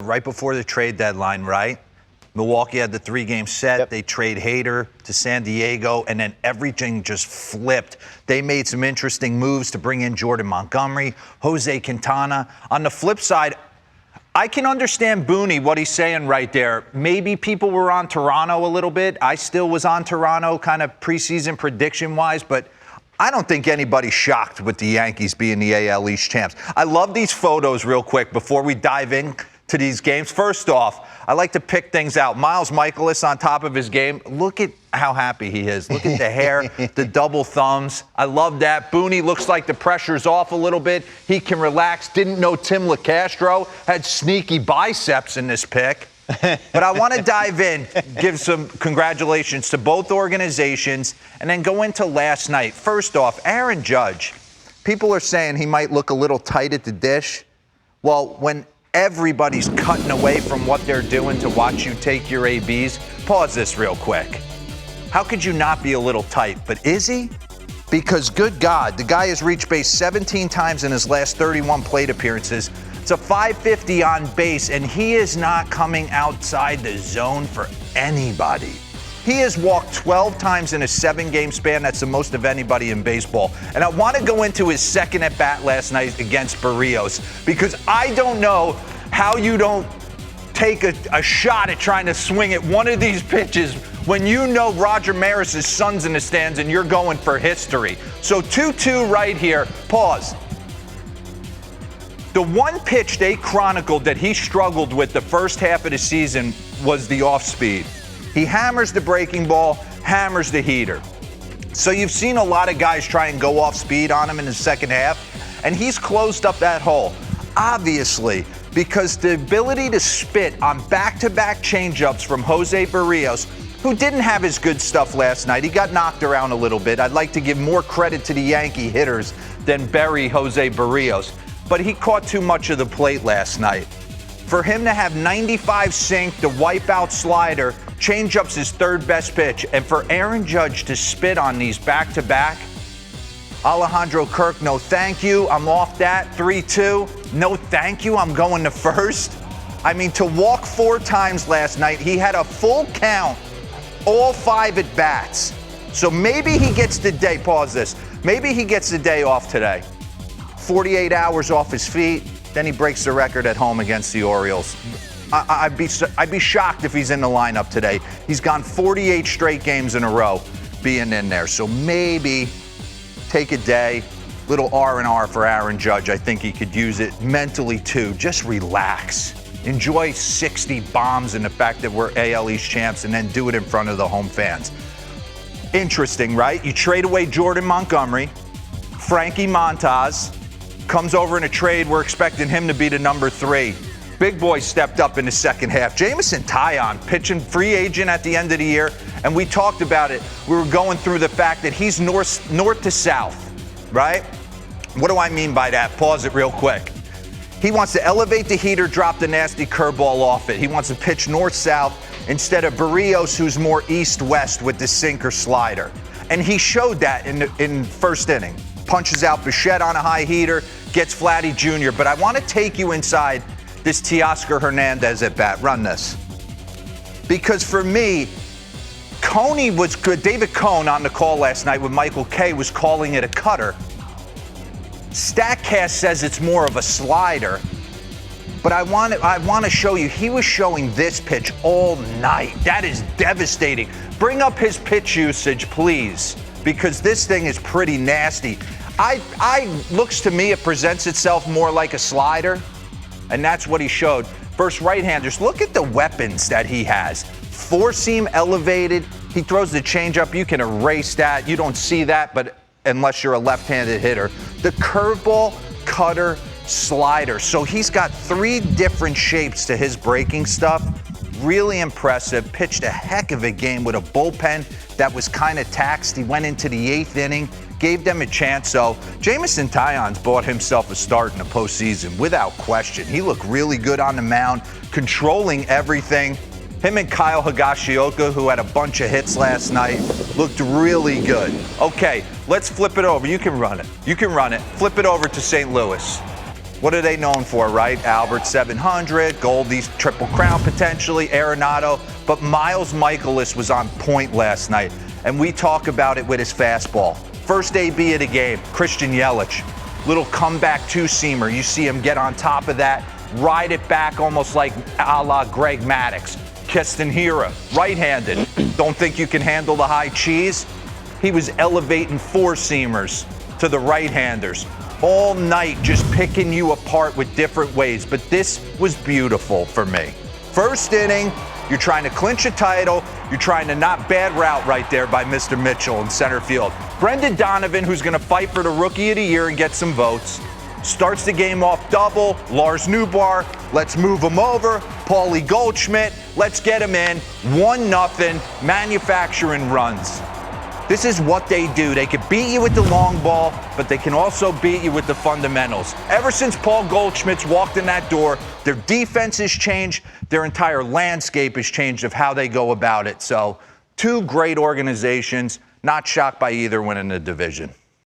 right before the trade deadline, right? Milwaukee had the 3-game set. Yep. They trade Hader to San Diego, and then everything just flipped. They made some interesting moves to bring in Jordan Montgomery, Jose Quintana. On the flip side, I can understand Booney, what he's saying right there. Maybe people were on Toronto a little bit. I still was on Toronto kind of preseason prediction-wise, but I don't think anybody's shocked with the Yankees being the AL East champs. I love these photos real quick before we dive in to these games. First off, I like to pick things out. Miles Michaelis on top of his game. Look at how happy he is. Look at the hair, the double thumbs. I love that. Booney looks like the pressure's off a little bit. He can relax. Didn't know Tim LeCastro had sneaky biceps in this pick. But I want to dive in, give some congratulations to both organizations, and then go into last night. First off, Aaron Judge. People are saying he might look a little tight at the dish. Well, when everybody's cutting away from what they're doing to watch you take your ABs, pause this real quick. How could you not be a little tight? But is he? Because good God, the guy has reached base 17 times in his last 31 plate appearances. It's a .550 on base, and he is not coming outside the zone for anybody. He has walked 12 times in a 7-game span. That's the most of anybody in baseball. And I want to go into his second at-bat last night against Berríos, because I don't know how you don't take a shot at trying to swing at one of these pitches when you know Roger Maris's son's in the stands and you're going for history. So 2-2 right here. Pause. The one pitch they chronicled that he struggled with the first half of the season was the off-speed. He hammers the breaking ball, hammers the heater. So you've seen a lot of guys try and go off speed on him in the second half, and he's closed up that hole. Obviously, because the ability to spit on back-to-back changeups from Jose Berríos, who didn't have his good stuff last night. He got knocked around a little bit. I'd like to give more credit to the Yankee hitters than bury Jose Berríos. But he caught too much of the plate last night. For him to have 95 sink, the wipeout slider, changeup's his third best pitch, and for Aaron Judge to spit on these back-to-back, Alejandro Kirk, no thank you, I'm off that, 3-2, no thank you, I'm going to first. I mean, to walk 4 times last night, he had a full count, all 5 at-bats. So maybe he gets the day, pause this, maybe he gets the day off today. 48 hours off his feet, then he breaks the record at home against the Orioles. I'd be shocked if he's in the lineup today. He's gone 48 straight games in a row being in there. So maybe take a day, little R&R for Aaron Judge. I think he could use it mentally too. Just relax. Enjoy 60 bombs and the fact that we're AL East champs, and then do it in front of the home fans. Interesting, right? You trade away Jordan Montgomery, Frankie Montas comes over in a trade. We're expecting him to be the number 3. Big boy stepped up in the second half. Jameson Taillon, pitching free agent at the end of the year, and we talked about it. We were going through the fact that he's north to south, right? What do I mean by that? Pause it real quick. He wants to elevate the heater, drop the nasty curveball off it. He wants to pitch north-south instead of Berríos, who's more east-west with the sinker slider. And he showed that in first inning. Punches out Bichette on a high heater, gets Vladdy Jr. But I want to take you inside this Teoscar Hernandez at bat. Run this. Because for me, Coney was good. David Cohn on the call last night with Michael Kay was calling it a cutter. StatCast says it's more of a slider. But I want to show you, he was showing this pitch all night. That is devastating. Bring up his pitch usage, please, because this thing is pretty nasty. Looks to me, it presents itself more like a slider, and that's what he showed. Versus right-handers, look at the weapons that he has. 4-seam elevated. He throws the changeup. You can erase that. You don't see that, but unless you're a left-handed hitter. The curveball, cutter, slider. So he's got 3 different shapes to his breaking stuff. Really impressive. Pitched a heck of a game with a bullpen that was kind of taxed. He went into the 8th inning, gave them a chance. So Jameson Taillon's bought himself a start in the postseason without question. He looked really good on the mound, controlling everything. Him and Kyle Higashioka, who had a bunch of hits last night, looked really good. Okay, let's flip it over. You can run it. You can run it. Flip it over to St. Louis. What are they known for, right? Albert 700, Goldie's Triple Crown potentially, Arenado. But Miles Michaelis was on point last night, and we talk about it with his fastball. First AB of the game, Christian Yelich. Little comeback two-seamer. You see him get on top of that, ride it back almost like a la Greg Maddux. Castanheira, right-handed. Don't think you can handle the high cheese? He was elevating four-seamers to the right-handers all night, just picking you apart with different ways. But this was beautiful for me. First inning, you're trying to clinch a title. You're trying to not bad route right there by Mr. Mitchell in center field. Brendan Donovan, who's going to fight for the Rookie of the Year and get some votes, starts the game off double. Lars Newbar, let's move him over. Paulie Goldschmidt, let's get him in. 1-0, manufacturing runs. This is what they do. They can beat you with the long ball, but they can also beat you with the fundamentals. Ever since Paul Goldschmidt's walked in that door, their defense has changed. Their entire landscape has changed of how they go about it. So, two great organizations. Not shocked by either winning the division.